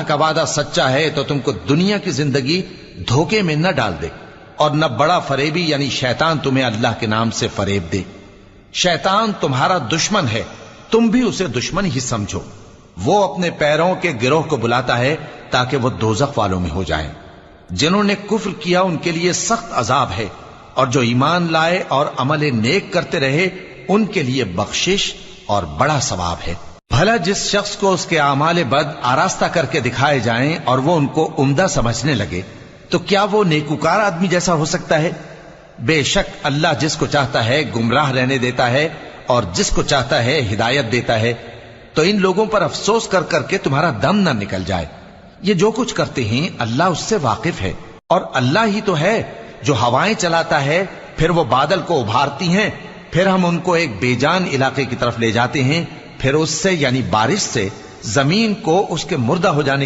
کا وعدہ سچا ہے تو تم کو دنیا کی زندگی دھوکے میں نہ ڈال دے، اور نہ بڑا فریبی یعنی شیطان تمہیں اللہ کے نام سے فریب دے۔ شیطان تمہارا دشمن ہے، تم بھی اسے دشمن ہی سمجھو۔ وہ اپنے پیروں کے گروہ کو بلاتا ہے تاکہ وہ دوزخ والوں میں ہو جائیں۔ جنہوں نے کفر کیا ان کے لیے سخت عذاب ہے، اور جو ایمان لائے اور عمل نیک کرتے رہے ان کے لیے بخشش اور بڑا ثواب ہے۔ بھلا جس شخص کو اس کے اعمال بد آراستہ کر کے دکھائے جائیں اور وہ ان کو عمدہ سمجھنے لگے تو کیا وہ نیکوکار آدمی جیسا ہو سکتا ہے؟ بے شک اللہ جس کو چاہتا ہے گمراہ رہنے دیتا ہے اور جس کو چاہتا ہے ہدایت دیتا ہے۔ تو ان لوگوں پر افسوس کر کر کے تمہارا دم نہ نکل جائے۔ یہ جو کچھ کرتے ہیں اللہ اس سے واقف ہے، اور اللہ ہی تو ہے جو ہوائیں چلاتا ہے، پھر وہ بادل کو ابھارتی ہیں، پھر ہم ان کو ایک بے جان علاقے کی طرف لے جاتے ہیں، پھر اس سے یعنی بارش سے زمین کو اس کے مردہ ہو جانے کے